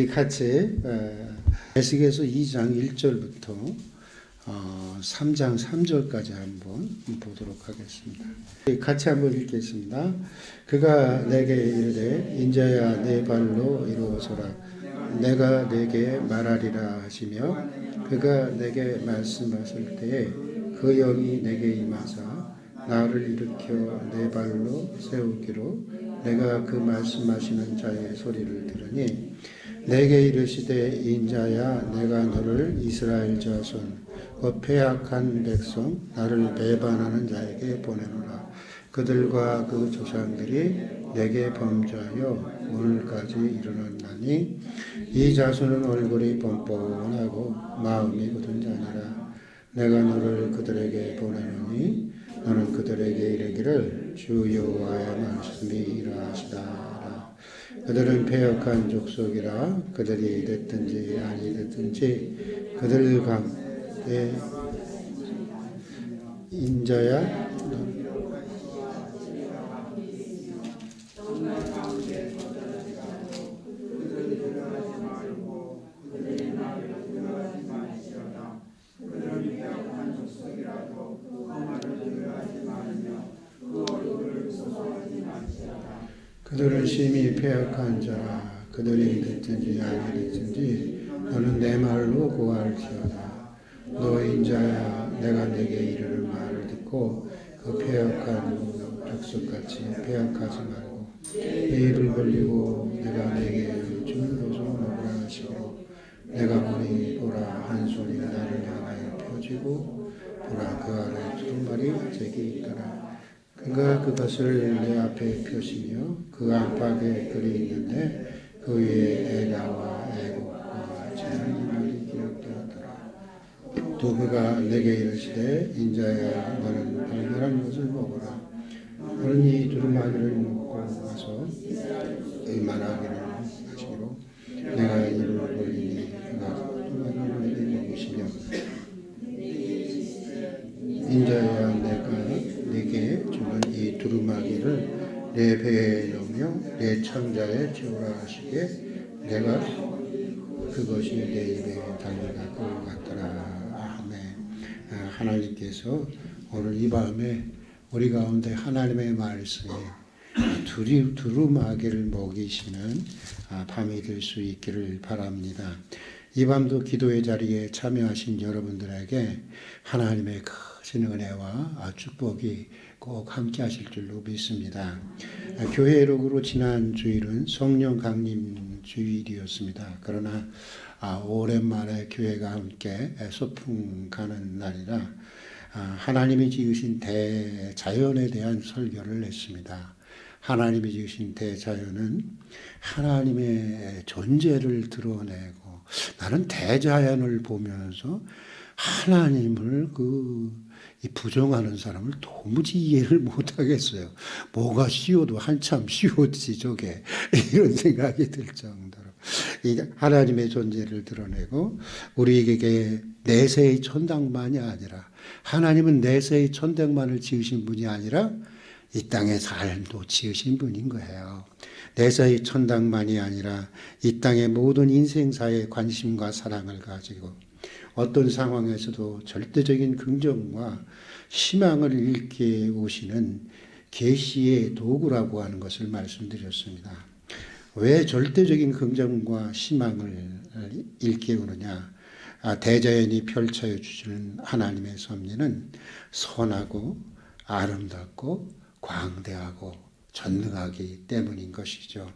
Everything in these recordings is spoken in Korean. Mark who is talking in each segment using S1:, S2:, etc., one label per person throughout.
S1: 같이 에스겔서 2장 1절부터 3장 3절까지 한번 보도록 하겠습니다. 같이 한번 읽겠습니다. 그가 내게 이르되 인자야 내 발로 이루어서라 내가 내게 말하리라 하시며 그가 내게 말씀하실 때에 그 영이 내게 임하사 나를 일으켜 내 발로 세우기로 내가 그 말씀하시는 자의 소리를 들으니 내게 이르시되 인자야 내가 너를 이스라엘 자손 곧 패악한 백성 나를 배반하는 자에게 보내노라. 그들과 그 조상들이 내게 범죄하여 오늘까지 일어났나니 이 자손은 얼굴이 뻔뻔하고 마음이 굳은 자니라. 내가 너를 그들에게 보내노니 너는 그들에게 이르기를 주 여호와의 말씀이 이러하시다. 그들은 패역한 족속이라 그들이 됐든지 아니 됐든지 그들 가운데 인자야 그들은 심히 패역한 자라 그들이 됐든지 아니 됐든지 너는 내 말로 구할지어다. 너 인자야 내가 내게 이르는 말을 듣고 그 패역한 족속같이 패역하지 말고 내 입을 벌리고 내가 내게 준 것을 먹으라 하시고 내가 보니 보라 한 손이 나를 향하여 펴지고 보라 그 아래 두루마리 잭이 있더라. 그가 그것을 내 앞에 펴시며 그 안팎에 글이 있는데 그 위에 에가와 애국과 재앙의 말이 기록되었더라. 또 그가 내게 이르시되 인자야 너는 발견한 것을 먹어라. 너는 이 두루마기를 먹고 와서 말하기를 하시기로 내가 입을 벌리니 그가 두루마기를 내게 먹으시며 인자야 내가 네게 주는 이 두루마기를 내 배에 넣으며 내 창자에 채우라 하시게 내가 그것이 내 입에 달려갈 것 같더라. 아멘. 하나님께서 오늘 이 밤에 우리 가운데 하나님의 말씀에 두루마기를 먹이시는 밤이 될 수 있기를 바랍니다. 이 밤도 기도의 자리에 참여하신 여러분들에게 하나님의 크신 은혜와 축복이 꼭 함께 하실 줄로 믿습니다. 교회록으로 지난 주일은 성령 강림 주일이었습니다. 그러나 오랜만에 교회가 함께 소풍 가는 날이라 하나님이 지으신 대자연에 대한 설교를 했습니다. 하나님이 지으신 대자연은 하나님의 존재를 드러내고 나는 대자연을 보면서 하나님을 이 부정하는 사람을 도무지 이해를 못하겠어요. 뭐가 쉬워도 한참 쉬웠지 저게 이런 생각이 들 정도로 하나님의 존재를 드러내고 우리에게 내세의 천당만이 아니라 하나님은 내세의 천당만을 지으신 분이 아니라 이 땅의 삶도 지으신 분인 거예요. 내세의 천당만이 아니라 이 땅의 모든 인생사에 관심과 사랑을 가지고 어떤 상황에서도 절대적인 긍정과 희망을 일깨 오시는 계시의 도구라고 하는 것을 말씀드렸습니다. 왜 절대적인 긍정과 희망을 일깨우느냐? 대자연이 펼쳐 주시는 하나님의 섭리는 선하고 아름답고 광대하고 전능하기 때문인 것이죠.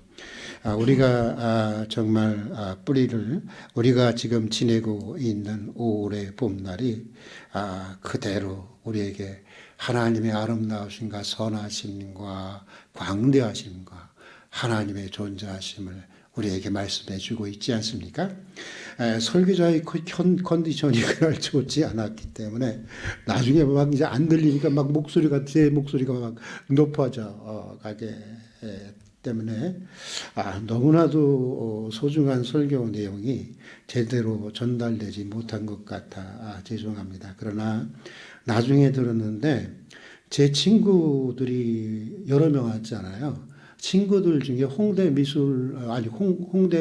S1: 우리가 정말 뿌리를 우리가 지금 지내고 있는 5월의 봄날이 그대로 우리에게 하나님의 아름다우심과 선하심과 광대하심과 하나님의 존재하심을 우리에게 말씀해 주고 있지 않습니까? 설교자의 컨디션이 그날 좋지 않았기 때문에 나중에 막 이제 안 들리니까 막 제 목소리가 막 높아져 가게 때문에 너무나도 소중한 설교 내용이 제대로 전달되지 못한 것 같아 죄송합니다. 그러나 나중에 들었는데 제 친구들이 여러 명 왔잖아요. 친구들 중에 홍대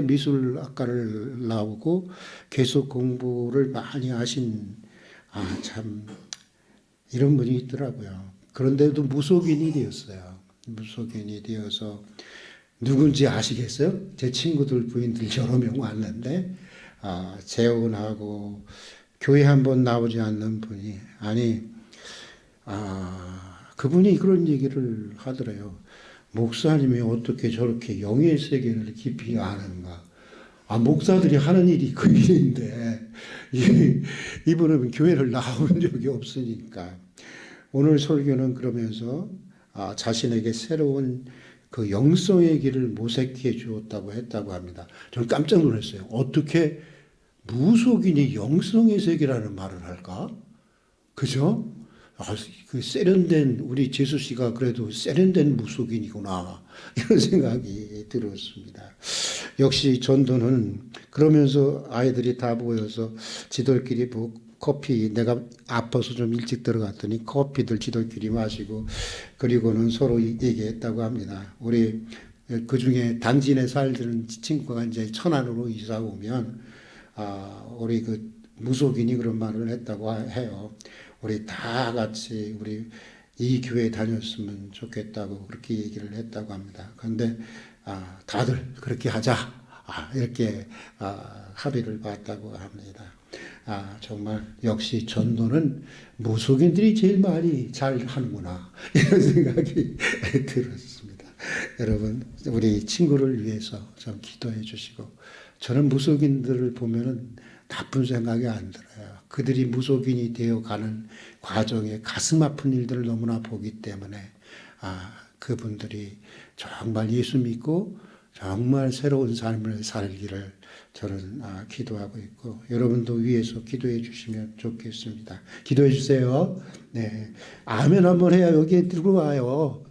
S1: 미술학과를 나오고 계속 공부를 많이 하신, 참, 이런 분이 있더라고요. 그런데도 무속인이 되었어요. 무속인이 되어서, 누군지 아시겠어요? 제 친구들 부인들 여러 명 왔는데, 재혼하고, 교회 한번 나오지 않는 분이, 그분이 그런 얘기를 하더래요. 목사님이 어떻게 저렇게 영의 세계를 깊이 아는가. 목사들이 하는 일이 그 일인데, 이분은 교회를 나온 적이 없으니까. 오늘 설교는 그러면서 자신에게 새로운 그 영성의 길을 모색해 주었다고 했다고 합니다. 저는 깜짝 놀랐어요. 어떻게 무속인이 영성의 세계라는 말을 할까? 그죠? 그 세련된 우리 재수 씨가 그래도 세련된 무속인이구나 이런 생각이 들었습니다. 역시 전도는 그러면서 아이들이 다 모여서 지들끼리 커피, 내가 아파서 좀 일찍 들어갔더니 커피들 지들끼리 마시고 그리고는 서로 얘기했다고 합니다. 우리 그 중에 당진에 살던 친구가 이제 천안으로 이사 오면 우리 그 무속인이 그런 말을 했다고 해요. 우리 다 같이 우리 이 교회 다녔으면 좋겠다고 그렇게 얘기를 했다고 합니다. 그런데 다들 그렇게 하자 이렇게 합의를 봤다고 합니다. 정말 역시 전도는 무속인들이 제일 많이 잘 하는구나 이런 생각이 들었습니다. 여러분 우리 친구를 위해서 좀 기도해 주시고 저는 무속인들을 보면은 나쁜 생각이 안 들어요. 그들이 무속인이 되어가는 과정에 가슴 아픈 일들을 너무나 보기 때문에 그분들이 정말 예수 믿고 정말 새로운 삶을 살기를 저는 기도하고 있고 여러분도 위에서 기도해 주시면 좋겠습니다. 기도해 주세요. 네, 아멘 한번 해야 여기에 들어와요.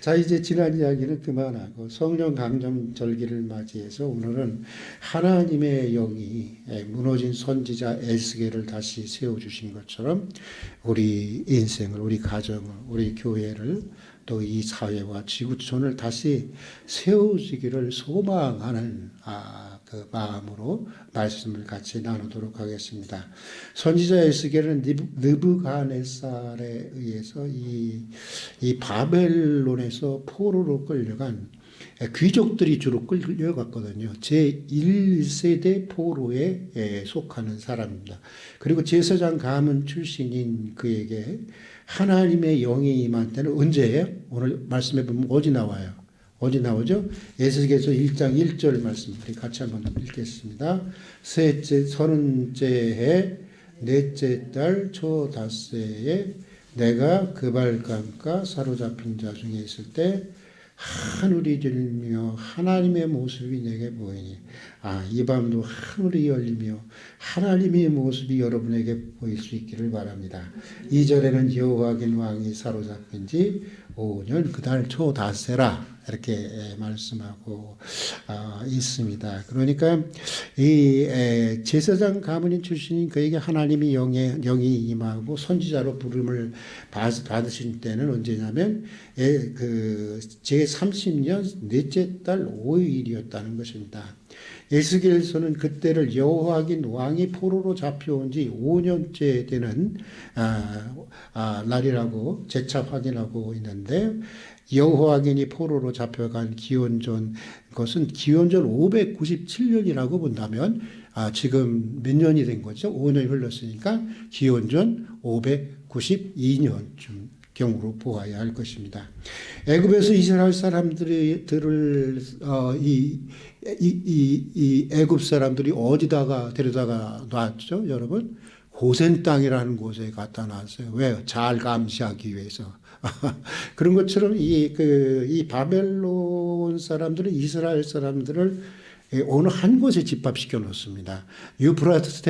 S1: 자 이제 지난 이야기는 그만하고 성령 강림 절기를 맞이해서 오늘은 하나님의 영이 무너진 선지자 에스겔을 다시 세워주신 것처럼 우리 인생을, 우리 가정을, 우리 교회를 또 이 사회와 지구촌을 다시 세워지기를 소망하는 그 마음으로 말씀을 같이 나누도록 하겠습니다. 선지자 에스겔은 느부갓네살에 의해서 이 바벨론에서 포로로 끌려간 귀족들이 주로 끌려갔거든요. 제1세대 포로에 속하는 사람입니다. 그리고 제사장 가문 출신인 그에게 하나님의 영이 임한 때는 언제예요? 오늘 말씀해 보면 어디 나와요? 어디 나오죠? 에스겔서 1장 1절 말씀 우리 같이 한번 읽겠습니다. 서른째 해 넷째 달 초 닷새에 내가 그발강가 사로잡힌 자 중에 있을 때 하늘이 열리며 하나님의 모습이 내게 보이니 이 밤도 하늘이 열리며 하나님의 모습이 여러분에게 보일 수 있기를 바랍니다. 2절에는 여호와긴 왕이 사로잡힌 지 5년 그달 초 닷새라 이렇게 말씀하고 있습니다. 그러니까 이 제사장 가문인 출신인 그에게 하나님이 영이 임하고 선지자로 부름을 받으신 때는 언제냐면 그 제30년 넷째 달 5일이었다는 것입니다. 에스겔서는 그때를 여호와긴 왕이 포로로 잡혀온 지 5년째 되는 날이라고 재차 확인하고 있는데 여호와긴이 포로로 잡혀간 기원전 것은 기원전 597년이라고 본다면 지금 몇 년이 된 거죠? 5년이 흘렀으니까 기원전 592년쯤 경우로 보아야 할 것입니다. 애굽에서 이스라엘 사람들을 이 애굽 사람들이 어디다가 데려다가 놨죠, 여러분? 고센 땅이라는 곳에 갖다 놨어요. 왜? 잘 감시하기 위해서. 그런 것처럼 이 바벨론 사람들은 이스라엘 사람들을 어느 한 곳에 집합시켜 놓습니다. 유프라테스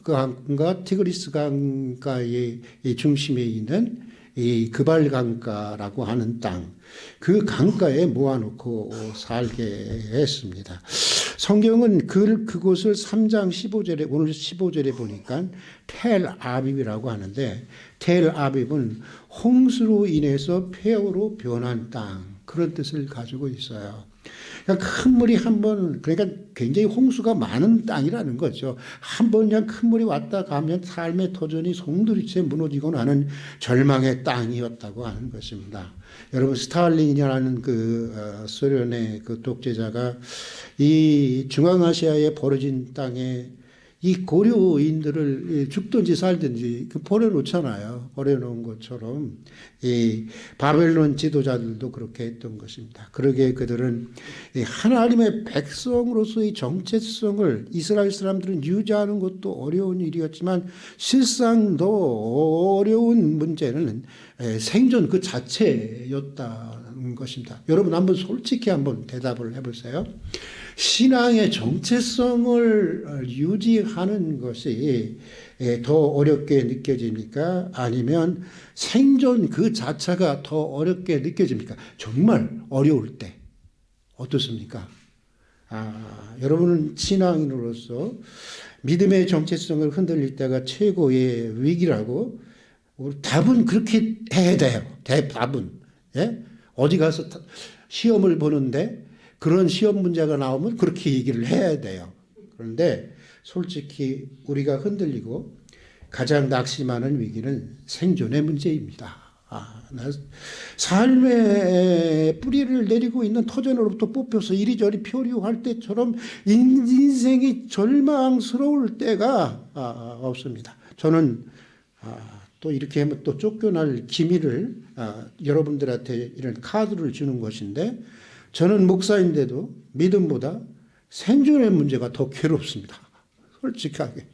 S1: 강과 티그리스 강가의 중심에 있는 이 그발 강가라고 하는 땅, 그 강가에 모아놓고 살게 했습니다. 성경은 그곳을 3장 15절에 오늘 15절에 보니까 텔 아빕이라고 하는데 텔 아빕은 홍수로 인해서 폐허로 변한 땅 그런 뜻을 가지고 있어요. 그러니까 큰 물이 그러니까 굉장히 홍수가 많은 땅이라는 거죠. 한 번 그냥 큰 물이 왔다 가면 삶의 터전이 송두리째 무너지고 나는 절망의 땅이었다고 하는 것입니다. 여러분 스탈린이라는 소련의 그 독재자가 이 중앙아시아에 벌어진 땅에 이 고려인들을 죽든지 살든지 버려놓잖아요. 버려놓은 것처럼 이 바벨론 지도자들도 그렇게 했던 것입니다. 그러기에 그들은 하나님의 백성으로서의 정체성을 이스라엘 사람들은 유지하는 것도 어려운 일이었지만 실상 더 어려운 문제는 생존 그 자체였다는 것입니다. 여러분 한번 솔직히 한번 대답을 해보세요. 신앙의 정체성을 유지하는 것이 더 어렵게 느껴집니까? 아니면 생존 그 자체가 더 어렵게 느껴집니까? 정말 어려울 때 어떻습니까? 여러분은 신앙인으로서 믿음의 정체성을 흔들릴 때가 최고의 위기라고 답은 그렇게 해야 돼요. 답은 어디 가서 시험을 보는데 그런 시험 문제가 나오면 그렇게 얘기를 해야 돼요. 그런데 솔직히 우리가 흔들리고 가장 낙심하는 위기는 생존의 문제입니다. 삶의 뿌리를 내리고 있는 터전으로부터 뽑혀서 이리저리 표류할 때처럼 인생이 절망스러울 때가 없습니다. 저는 또 이렇게 하면 또 쫓겨날 기미를 여러분들한테 이런 카드를 주는 것인데 저는 목사인데도 믿음보다 생존의 문제가 더 괴롭습니다. 솔직하게.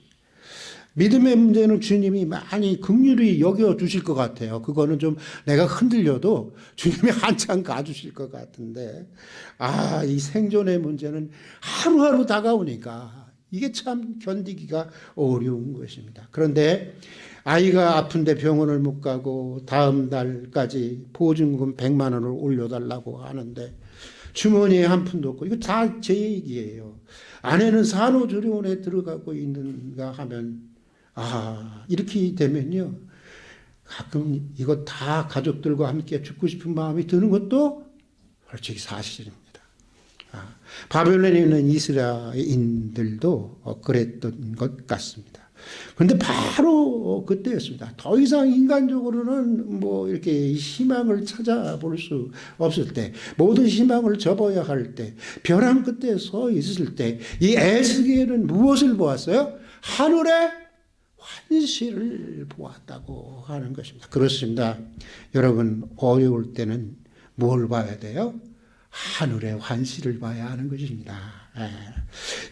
S1: 믿음의 문제는 주님이 많이 긍휼히 여겨주실 것 같아요. 그거는 좀 내가 흔들려도 주님이 한참 가주실 것 같은데 이 생존의 문제는 하루하루 다가오니까 이게 참 견디기가 어려운 것입니다. 그런데 아이가 아픈데 병원을 못 가고 다음 달까지 보증금 100만 원을 올려달라고 하는데 주머니에 한 푼도 없고 이거 다 제 얘기예요. 아내는 산후조리원에 들어가고 있는가 하면 이렇게 되면요 가끔 이거 다 가족들과 함께 죽고 싶은 마음이 드는 것도 솔직히 사실입니다. 바벨론에 있는 이스라엘인들도 그랬던 것 같습니다. 그런데 바로 그때였습니다. 더 이상 인간적으로는 이렇게 희망을 찾아볼 수 없을 때, 모든 희망을 접어야 할 때, 벼랑 끝에 서 있을 때, 이 에스겔은 무엇을 보았어요? 하늘의 환시를 보았다고 하는 것입니다. 그렇습니다. 여러분, 어려울 때는 뭘 봐야 돼요? 하늘의 환시를 봐야 하는 것입니다.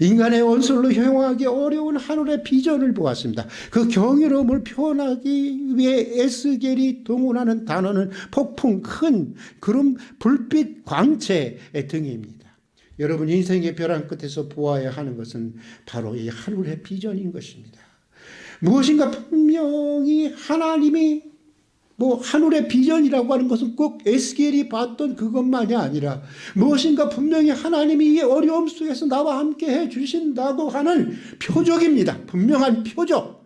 S1: 인간의 원수로 형용하기 어려운 하늘의 비전을 보았습니다. 그 경이로움을 표현하기 위해 에스겔이 동원하는 단어는 폭풍, 큰 구름, 불빛, 광채 등입니다. 여러분 인생의 벼랑 끝에서 보아야 하는 것은 바로 이 하늘의 비전인 것입니다. 무엇인가 분명히 하나님이 하늘의 비전이라고 하는 것은 꼭 에스겔이 봤던 그것만이 아니라 무엇인가 분명히 하나님이 이 어려움 속에서 나와 함께 해 주신다고 하는 표적입니다. 분명한 표적.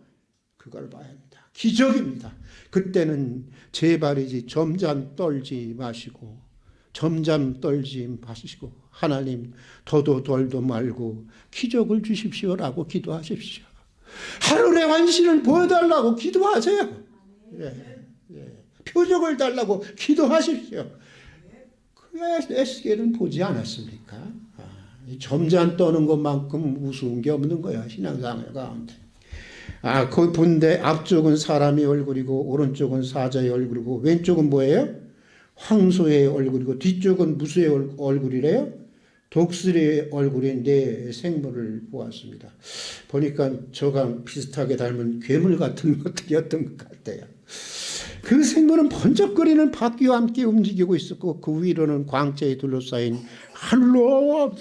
S1: 그걸 봐야 합니다. 기적입니다. 그때는 제발이지 점잠 떨지 마시고 하나님 더도 덜도 말고 기적을 주십시오라고 기도하십시오. 하늘의 환시를 보여달라고 기도하세요. 표적을 달라고 기도하십시오. 그 에스겔은 보지 않았습니까? 점잔 떠는 것만큼 우스운 게 없는 거야, 신앙생활 가운데. 거기 본데 앞쪽은 사람의 얼굴이고 오른쪽은 사자의 얼굴이고 왼쪽은 뭐예요? 황소의 얼굴이고 뒤쪽은 무수의 얼굴이래요. 독수리의 얼굴인 네 생물을 보았습니다. 보니까 저랑 비슷하게 닮은 괴물 같은 것들이었던 것 같아요. 그 생물은 번쩍거리는 바퀴와 함께 움직이고 있었고 그 위로는 광채에 둘러싸인 하늘로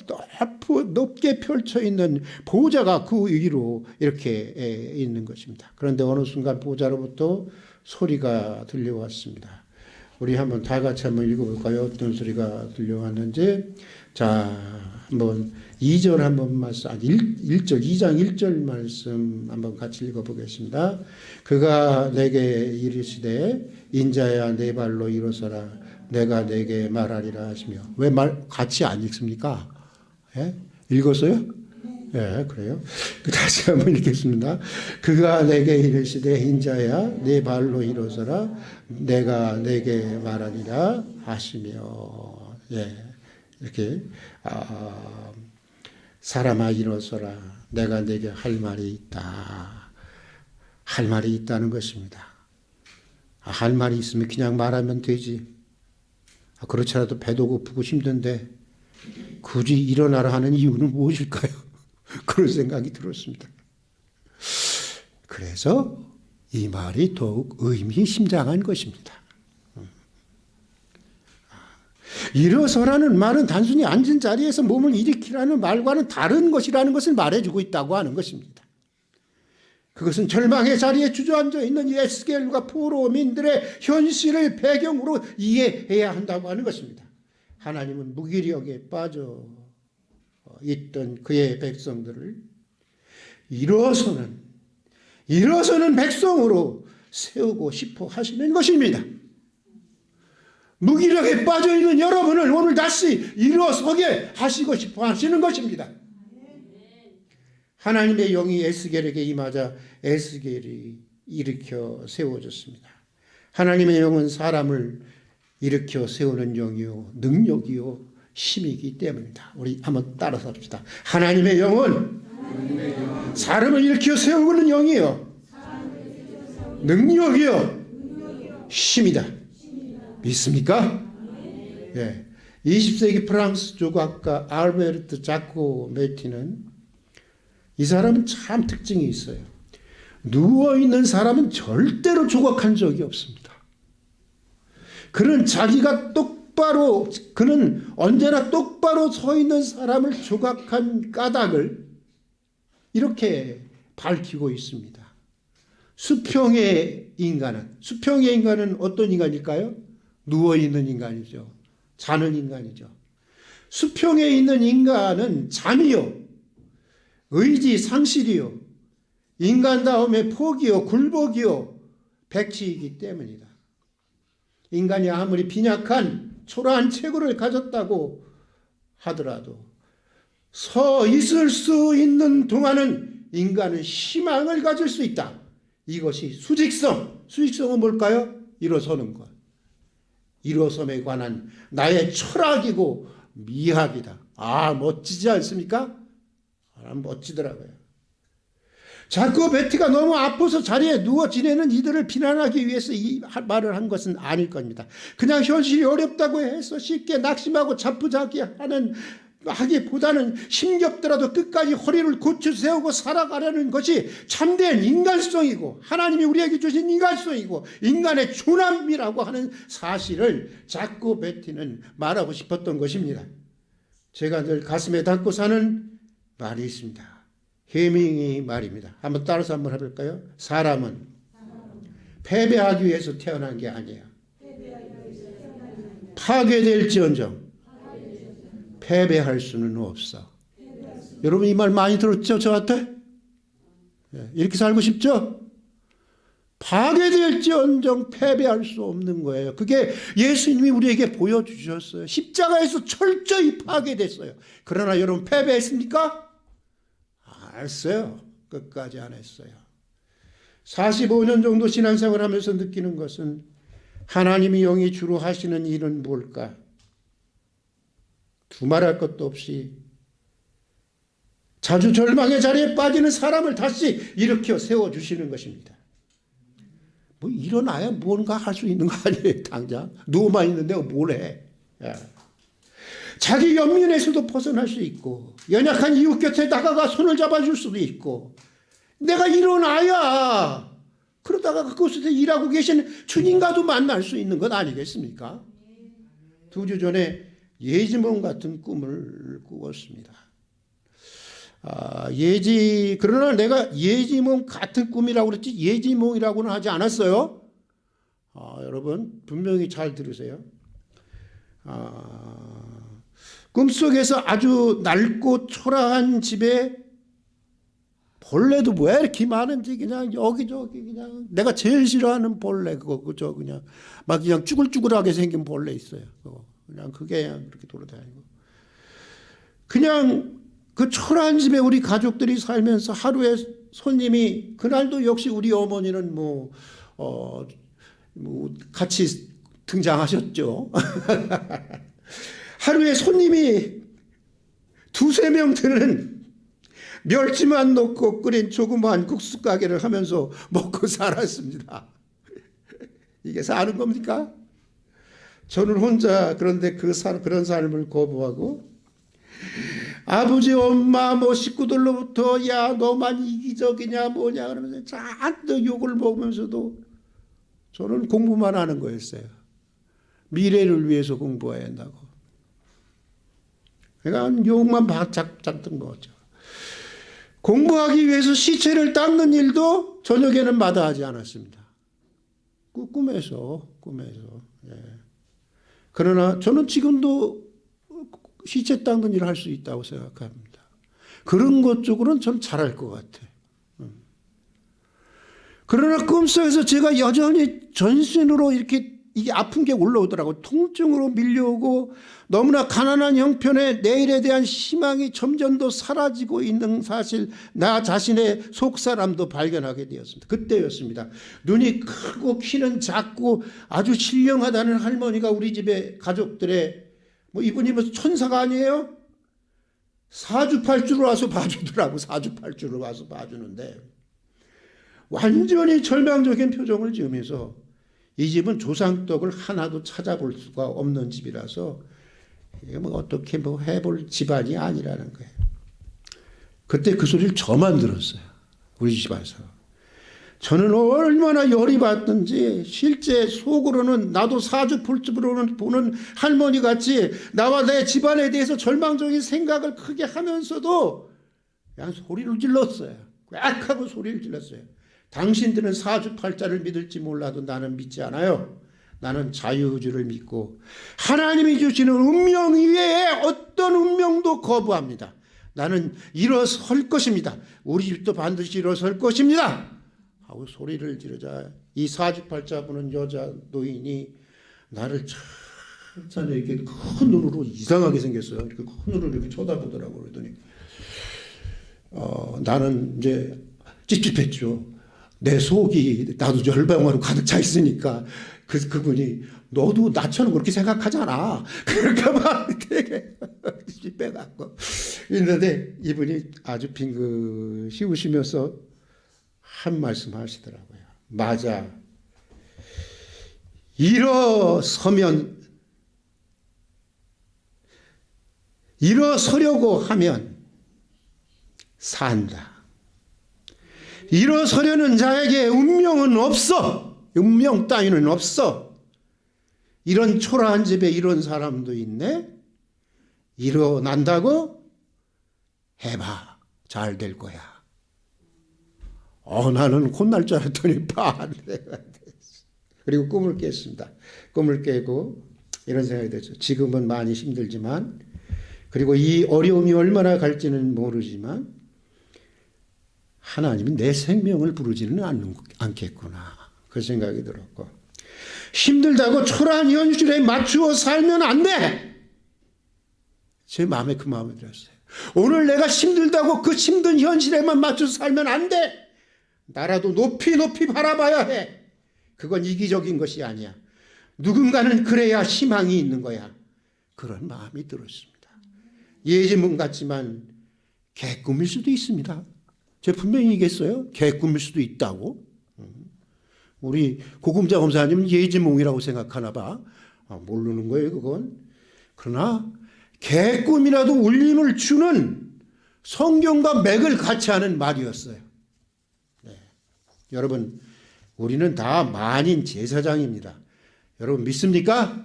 S1: 높게 펼쳐있는 보좌가 그 위로 이렇게 있는 것입니다. 그런데 어느 순간 보좌로부터 소리가 들려왔습니다. 우리 한번 다 같이 한번 읽어볼까요? 어떤 소리가 들려왔는지. 자, 한번 2절 한번 말씀, 1절, 2장 1절 말씀 한번 같이 읽어보겠습니다. 그가 내게 이르시되 인자야 내 발로 일어서라 내가 내게 말하리라 하시며. 왜 같이 안 읽습니까? 예? 읽었어요? 예, 그래요. 다시 한번 읽겠습니다. 그가 내게 이르시되 인자야 내 발로 일어서라 내가 내게 말하리라 하시며. 예, 이렇게 사람아 일어서라 내가 내게 할 말이 있다. 할 말이 있다는 것입니다. 할 말이 있으면 그냥 말하면 되지. 그렇지 않아도 배도 고프고 힘든데 굳이 일어나라 하는 이유는 무엇일까요? 그런 생각이 들었습니다. 그래서 이 말이 더욱 의미심장한 것입니다. 일어서라는 말은 단순히 앉은 자리에서 몸을 일으키라는 말과는 다른 것이라는 것을 말해주고 있다고 하는 것입니다. 그것은 절망의 자리에 주저앉아 있는 에스겔과 포로민들의 현실을 배경으로 이해해야 한다고 하는 것입니다. 하나님은 무기력에 빠져 있던 그의 백성들을 일어서는 백성으로 세우고 싶어 하시는 것입니다. 무기력에 빠져 있는 여러분을 오늘 다시 일어서게 하시고 싶어 하시는 것입니다. 하나님의 영이 에스겔에게 임하자 에스겔이 일으켜 세워졌습니다. 하나님의 영은 사람을 일으켜 세우는 영이요 능력이요 힘이기 때문입니다. 우리 한번 따라서 합시다. 하나님의 영은 사람을 일으켜 세우는 영이요 능력이요 힘이다. 믿습니까? 예. 20세기 프랑스 조각가 알베르트 자코 메티는 이 사람은 참 특징이 있어요. 누워있는 사람은 절대로 조각한 적이 없습니다. 그는 언제나 똑바로 서 있는 사람을 조각한 까닭을 이렇게 밝히고 있습니다. 수평의 인간은 어떤 인간일까요? 누워있는 인간이죠. 자는 인간이죠. 수평에 있는 인간은 잠이요, 의지 상실이요, 인간다움의 포기요, 굴복이요, 백치이기 때문이다. 인간이 아무리 빈약한 초라한 체구를 가졌다고 하더라도 서 있을 수 있는 동안은 인간은 희망을 가질 수 있다. 이것이 수직성. 수직성은 뭘까요? 일어서는 것. 일어섬에 관한 나의 철학이고 미학이다. 멋지지 않습니까? 멋지더라고요. 자꾸 베티가 너무 아파서 자리에 누워 지내는 이들을 비난하기 위해서 이 말을 한 것은 아닐 겁니다. 그냥 현실이 어렵다고 해서 쉽게 낙심하고 자포자기하는 하기보다는 힘겹더라도 끝까지 허리를 고쳐 세우고 살아가려는 것이 참된 인간성이고 하나님이 우리에게 주신 인간성이고 인간의 존엄이라고 하는 사실을 자꾸 베티는 말하고 싶었던 것입니다. 제가 늘 가슴에 담고 사는 말이 있습니다. 해밍의 말입니다. 한번 따라서 한번 해볼까요? 사람은 패배하기 위해서 태어난 게 아니에요. 파괴될지언정 패배할 수는 없어. 여러분 이 말 많이 들었죠? 저한테? 이렇게 살고 싶죠? 파괴될지언정 패배할 수 없는 거예요. 그게 예수님이 우리에게 보여주셨어요. 십자가에서 철저히 파괴됐어요. 그러나 여러분 패배했습니까? 안 했어요. 끝까지 안 했어요. 45년 정도 신앙생활 하면서 느끼는 것은 하나님이 영이 주로 하시는 일은 뭘까? 두말할 것도 없이 자주 절망의 자리에 빠지는 사람을 다시 일으켜 세워주시는 것입니다. 일어나야 뭔가 할 수 있는 거 아니에요. 당장 누워만 있는데 뭘 해. 자기 연민에서도 벗어날 수 있고 연약한 이웃 곁에 다가가 손을 잡아줄 수도 있고 내가 일어나야 그러다가 그곳에서 일하고 계신 주님과도 만날 수 있는 것 아니겠습니까? 2주 전에 예지몽 같은 꿈을 꾸었습니다. 그러나 내가 예지몽 같은 꿈이라고 그랬지 예지몽이라고는 하지 않았어요. 여러분 분명히 잘 들으세요. 꿈속에서 아주 낡고 초라한 집에 벌레도 왜 이렇게 많은지 그냥 여기저기 그냥 내가 제일 싫어하는 벌레 그거 그냥 막 그냥 쭈글쭈글하게 생긴 벌레 있어요. 그냥 그게 그냥 그렇게 돌아다니고 그냥 그 초라한 집에 우리 가족들이 살면서 하루에 손님이 그날도 역시 우리 어머니는 뭐 같이 등장하셨죠. 하루에 손님이 두세 명 되는 멸치만 넣고 끓인 조그마한 국수 가게를 하면서 먹고 살았습니다. 이게 사는 겁니까? 저는 혼자 그런데 그런 삶을 거부하고 아버지 엄마 뭐 식구들로부터 야 너만 이기적이냐 뭐냐 그러면서 잔뜩 욕을 먹으면서도 저는 공부만 하는 거였어요. 미래를 위해서 공부해야 한다고. 그러니까 욕만 바짝 잡던 거죠. 공부하기 위해서 시체를 닦는 일도 저녁에는 마다하지 않았습니다. 꿈에서. 예. 그러나 저는 지금도 시체 닦는 일을 할 수 있다고 생각합니다. 그런 것 쪽으로는 전 잘할 것 같아요. 그러나 꿈속에서 제가 여전히 전신으로 이렇게 이게 아픈 게 올라오더라고요. 통증으로 밀려오고 너무나 가난한 형편에 내일에 대한 희망이 점점 더 사라지고 있는 사실 나 자신의 속사람도 발견하게 되었습니다. 그때였습니다. 눈이 크고 키는 작고 아주 신령하다는 할머니가 우리 집에 가족들의 뭐 이분이 뭐 천사가 아니에요? 사주팔주로 와서 봐주더라고. 사주팔주로 와서 봐주는데 완전히 절망적인 표정을 지으면서 이 집은 조상떡을 하나도 찾아볼 수가 없는 집이라서 이게 뭐 어떻게 뭐 해볼 집안이 아니라는 거예요. 그때 그 소리를 저만 들었어요. 우리 집에서. 저는 얼마나 열이 받든지 실제 속으로는 나도 사주팔주로는 보는 할머니 같이 나와 내 집안에 대해서 절망적인 생각을 크게 하면서도 그냥 소리를 질렀어요. 꽉 하고 소리를 질렀어요. 당신들은 사주팔자를 믿을지 몰라도 나는 믿지 않아요. 나는 자유주를 믿고 하나님이 주시는 운명 이외에 어떤 운명도 거부합니다. 나는 일어설 것입니다. 우리 집도 반드시 일어설 것입니다. 하고 소리를 지르자 이 사주팔자 보는 여자 노인이 나를 천천히 이렇게 큰 눈으로 이상하게 생겼어요. 이렇게 큰 눈으로 이렇게 쳐다보더라고요. 그러더니 나는 이제 찝찝했죠. 내 속이 나도 열방으로 가득 차 있으니까 그분이 너도 나처럼 그렇게 생각하잖아. 그럴까봐 되게 빼갖고 있는데 이분이 아주 빙긋이 웃으면서 한 말씀 하시더라고요. 맞아. 일어서려고 하면 산다. 일어서려는 자에게 운명은 없어. 운명 따위는 없어. 이런 초라한 집에 이런 사람도 있네. 일어난다고 해봐. 잘 될 거야. 나는 혼날 줄 알았더니 반대가 됐어. 그리고 꿈을 깼습니다. 꿈을 깨고 이런 생각이 됐죠. 지금은 많이 힘들지만 그리고 이 어려움이 얼마나 갈지는 모르지만 하나님은 내 생명을 부르지는 않겠구나. 그 생각이 들었고 힘들다고 초라한 현실에 맞추어 살면 안 돼. 제 마음에 그 마음이 들었어요. 오늘 내가 힘들다고 그 힘든 현실에만 맞춰서 살면 안 돼. 나라도 높이 높이 바라봐야 해. 그건 이기적인 것이 아니야. 누군가는 그래야 희망이 있는 거야. 그런 마음이 들었습니다. 예지몽 같지만 개꿈일 수도 있습니다. 제가 분명히 얘기했어요. 개꿈일 수도 있다고. 우리 고금자 검사님은 예지몽이라고 생각하나 봐. 모르는 거예요 그건. 그러나 개꿈이라도 울림을 주는 성경과 맥을 같이 하는 말이었어요. 네. 여러분 우리는 다 만인 제사장입니다. 여러분 믿습니까?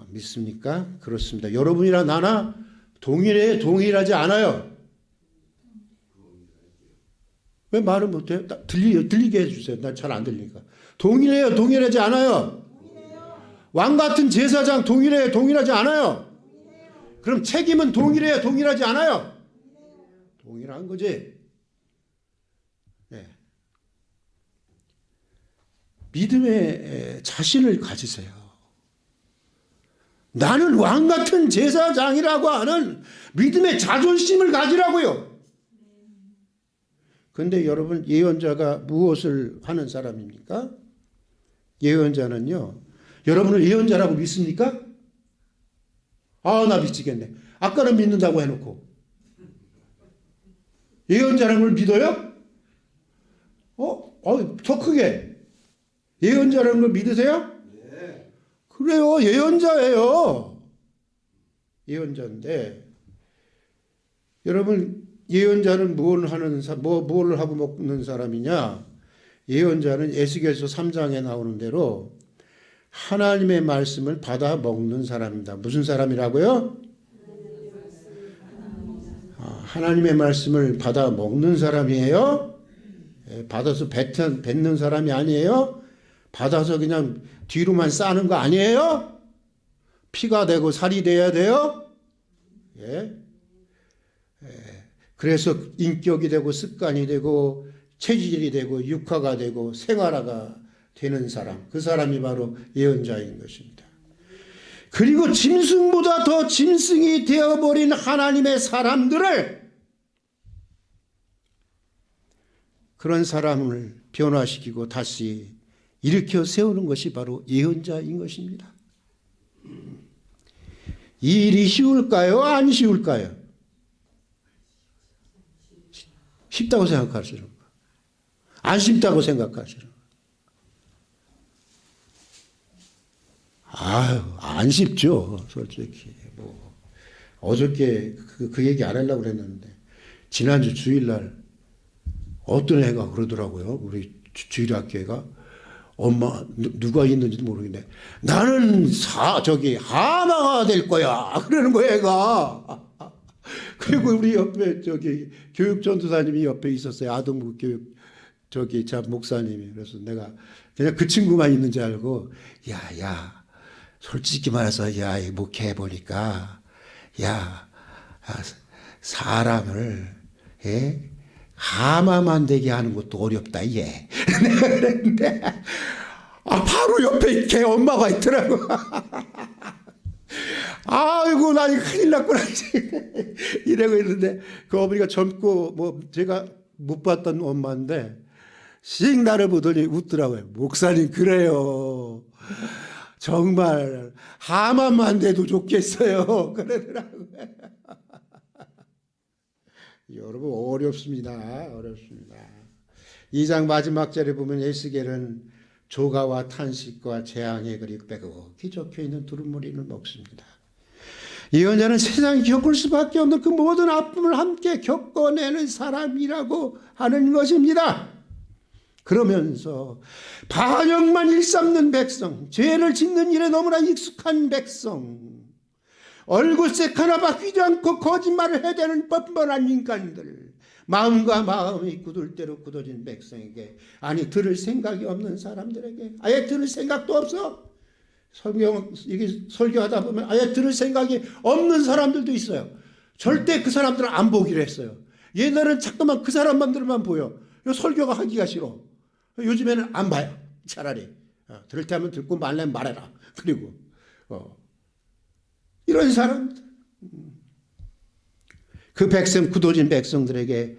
S1: 믿습니까? 그렇습니다. 여러분이나 나나 동일하지 않아요. 왜 말을 못해요? 들리게 해주세요. 나 잘 안 들리니까. 동일해요? 동일하지 않아요? 왕 같은 제사장 동일해요? 동일하지 않아요? 그럼 책임은 동일해요? 동일하지 않아요? 동일한 거지. 네. 믿음의 자신을 가지세요. 나는 왕 같은 제사장이라고 하는 믿음의 자존심을 가지라고요. 그런데 여러분, 예언자가 무엇을 하는 사람입니까? 예언자는요, 여러분을 예언자라고 믿습니까? 아, 나 미치겠네. 아까는 믿는다고 해놓고. 예언자라는 걸 믿어요? 더 크게. 예언자라는 걸 믿으세요? 네. 그래요. 예언자예요. 예언자인데, 여러분, 예언자는 뭘 하고 먹는 사람이냐? 예언자는 에스겔서 3장에 나오는 대로 하나님의 말씀을 받아 먹는 사람입니다. 무슨 사람이라고요? 하나님의 말씀을 받아 먹는 사람이에요. 받아서 뱉는 사람이 아니에요. 받아서 그냥 뒤로만 싸는 거 아니에요. 피가 되고 살이 돼야 돼요. 그래서 인격이 되고 습관이 되고 체질이 되고 육화가 되고 생활화가 되는 사람, 그 사람이 바로 예언자인 것입니다. 그리고 짐승보다 더 짐승이 되어버린 하나님의 사람들을, 그런 사람을 변화시키고 다시 일으켜 세우는 것이 바로 예언자인 것입니다. 이 일이 쉬울까요? 안 쉬울까요? 쉽다고 생각하시는 거, 안 쉽다고 생각하시는 거. 안 쉽죠, 솔직히. 어저께 그 얘기 안 하려고 그랬는데, 지난주 주일날 어떤 애가 그러더라고요. 우리 주일학교가. 엄마, 누가 있는지도 모르겠네. 나는 하마가 될 거야. 그러는 거야, 애가. 그리고 우리 옆에 교육전도사님이 옆에 있었어요. 아동부 교육, 목사님이. 그래서 내가 그냥 그 친구만 있는 줄 알고, 솔직히 말해서, 목회해보니까, 사람을, 하마만 되게 하는 것도 어렵다, 얘. 그랬는데, 바로 옆에 걔 엄마가 있더라고. 아이고, 나 이거 큰일 났구나. 이러고 있는데, 그 어머니가 젊고, 제가 못 봤던 엄마인데, 씩 나를 보더니 웃더라고요. 목사님, 그래요. 정말, 하마만 돼도 좋겠어요. 그러더라고요. 여러분, 어렵습니다. 2장 마지막 절에 보면 에스겔은 조가와 탄식과 재앙의 글이 빼곡히 적혀있는 두루머리를 먹습니다. 예언자는 세상이 겪을 수밖에 없는 그 모든 아픔을 함께 겪어내는 사람이라고 하는 것입니다. 그러면서 반역만 일삼는 백성, 죄를 짓는 일에 너무나 익숙한 백성, 얼굴색 하나 바뀌지 않고 거짓말을 해대는 뻔뻔한 인간들, 마음과 마음이 굳을 대로 굳어진 백성에게, 아니 들을 생각이 없는 사람들에게, 아예 들을 생각도 없어. 이게 설교하다 보면 아예 들을 생각이 없는 사람들도 있어요. 절대 그 사람들은 안 보기로 했어요. 옛날에는 자꾸만 그 사람만들만 보여. 설교가 하기가 싫어. 요즘에는 안 봐요. 차라리 들을 때 하면 듣고 말려면 말해라. 그리고 이런 사람들, 그 백성, 굳어진 백성들에게,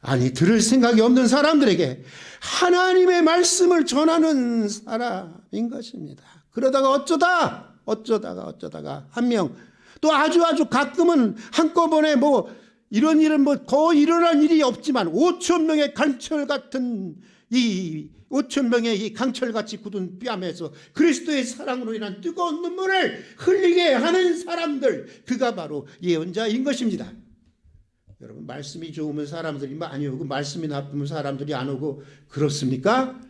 S1: 아니 들을 생각이 없는 사람들에게 하나님의 말씀을 전하는 사람인 것입니다. 그러다가 어쩌다가 한 명, 또 아주 가끔은 한꺼번에 이런 일은 거의 일어난 일이 없지만 5천 명의 강철 같은 이 5천 명의 이 강철같이 굳은 뺨에서 그리스도의 사랑으로 인한 뜨거운 눈물을 흘리게 하는 사람들, 그가 바로 예언자인 것입니다. 여러분, 말씀이 좋으면 사람들이 많이 오고 말씀이 나쁘면 사람들이 안 오고 그렇습니까?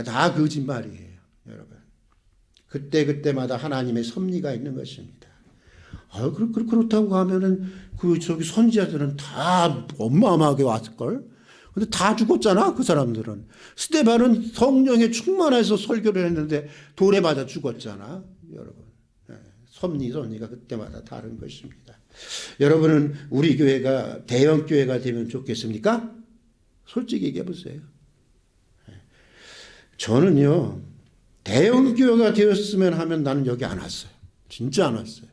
S1: 다 거짓말이에요. 여러분, 그때마다 하나님의 섭리가 있는 것입니다. 그렇다고 하면은 선지자들은 다 어마어마하게 왔을걸? 근데 다 죽었잖아, 그 사람들은. 스데반은 성령에 충만해서 설교를 했는데 돌에 맞아 죽었잖아, 여러분. 섭리가 그때마다 다른 것입니다. 여러분은 우리 교회가 대형 교회가 되면 좋겠습니까? 솔직히 얘기해 보세요. 저는요, 대형 교회가 되었으면 하면 나는 여기 안 왔어요. 진짜 안 왔어요.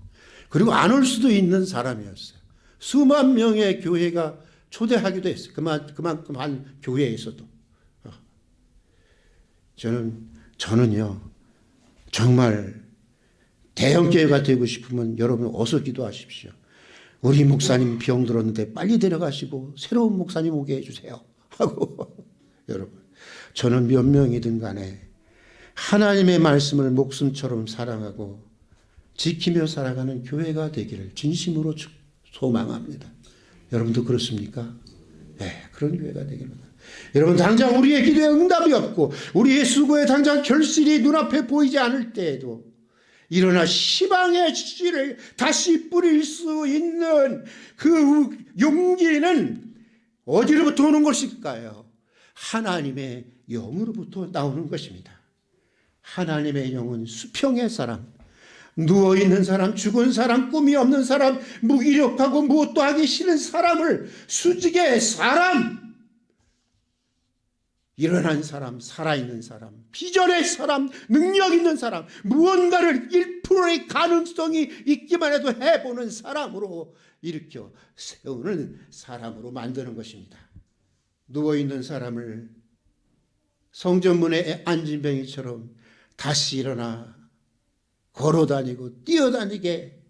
S1: 그리고 안 올 수도 있는 사람이었어요. 수만 명의 교회가 초대하기도 했어요. 그만큼 한 교회에서도. 저는요, 정말 대형 교회가 되고 싶으면 여러분 어서 기도하십시오. 우리 목사님 병 들었는데 빨리 데려가시고 새로운 목사님 오게 해주세요. 하고 여러분, 저는 몇 명이든 간에 하나님의 말씀을 목숨처럼 사랑하고 지키며 살아가는 교회가 되기를 진심으로 소망합니다. 여러분도 그렇습니까? 네, 그런 교회가 되기를 바랍니다. 여러분, 당장 우리의 기도에 응답이 없고 우리의 수고에 당장 결실이 눈앞에 보이지 않을 때에도 일어나 희망의 씨를 다시 뿌릴 수 있는 그 용기는 어디로부터 오는 것일까요? 하나님의 영으로부터 나오는 것입니다. 하나님의 영은 수평의 사람, 누워있는 사람, 죽은 사람, 꿈이 없는 사람, 무기력하고 무엇도 하기 싫은 사람을 수직의 사람, 일어난 사람, 살아있는 사람, 비전의 사람, 능력 있는 사람, 무언가를 1%의 가능성이 있기만 해도 해보는 사람으로 일으켜 세우는 사람으로 만드는 것입니다. 누워있는 사람을 성전문에 앉은 병이처럼 다시 일어나 걸어다니고 뛰어다니게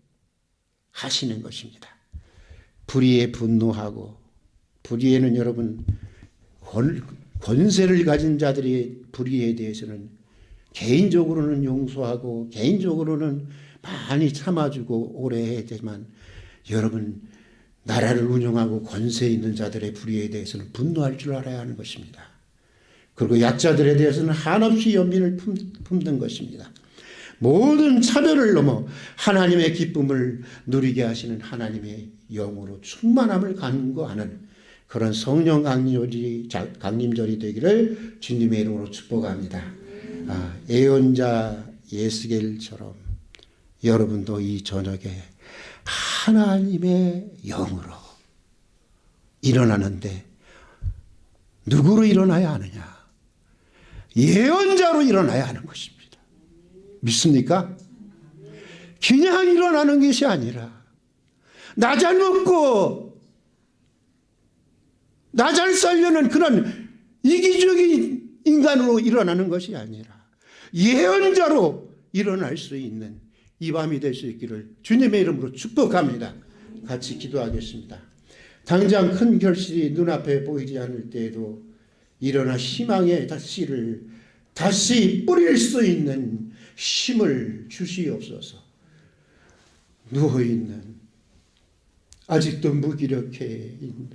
S1: 하시는 것입니다. 불의에 분노하고, 불의에는 여러분 권세를 가진 자들의 불의에 대해서는 개인적으로는 용서하고 개인적으로는 많이 참아주고 오래 해야 되지만, 여러분 나라를 운영하고 권세 있는 자들의 불의에 대해서는 분노할 줄 알아야 하는 것입니다. 그리고 약자들에 대해서는 한없이 연민을 품는 것입니다. 모든 차별을 넘어 하나님의 기쁨을 누리게 하시는 하나님의 영으로 충만함을 간구하는 그런 성령 강림절이 되기를 주님의 이름으로 축복합니다. 예언자 예스겔처럼 여러분도 이 저녁에 하나님의 영으로 일어나는데 누구로 일어나야 하느냐? 예언자로 일어나야 하는 것입니다. 믿습니까? 그냥 일어나는 것이 아니라 나 잘 먹고 나 잘 살려는 그런 이기적인 인간으로 일어나는 것이 아니라 예언자로 일어날 수 있는 이 밤이 될 수 있기를 주님의 이름으로 축복합니다. 같이 기도하겠습니다. 당장 큰 결실이 눈앞에 보이지 않을 때에도 일어나 희망의 씨를 다시 뿌릴 수 있는 힘을 주시옵소서. 누워있는, 아직도 무기력해 있는,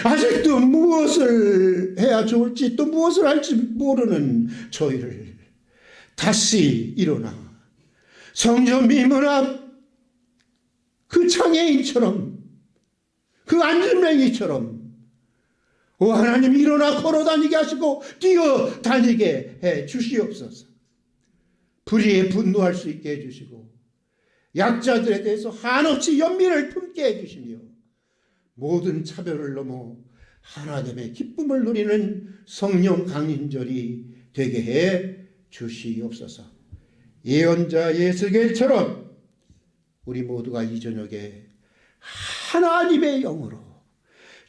S1: 아직도 무엇을 해야 좋을지 또 무엇을 할지 모르는 저희를 다시 일어나 성전 미문 앞 그 장애인처럼, 그 안전뱅이처럼 오 하나님 일어나 걸어다니게 하시고 뛰어다니게 해 주시옵소서. 불의에 분노할 수 있게 해주시고 약자들에 대해서 한없이 연민을 품게 해주시며 모든 차별을 넘어 하나님의 기쁨을 누리는 성령 강림절이 되게 해 주시옵소서. 예언자 예스겔처럼 우리 모두가 이 저녁에 하나님의 영으로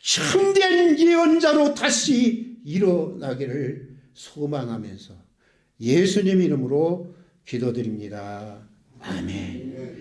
S1: 참된 예언자로 다시 일어나기를 소망하면서 예수님 이름으로 기도드립니다. 아멘.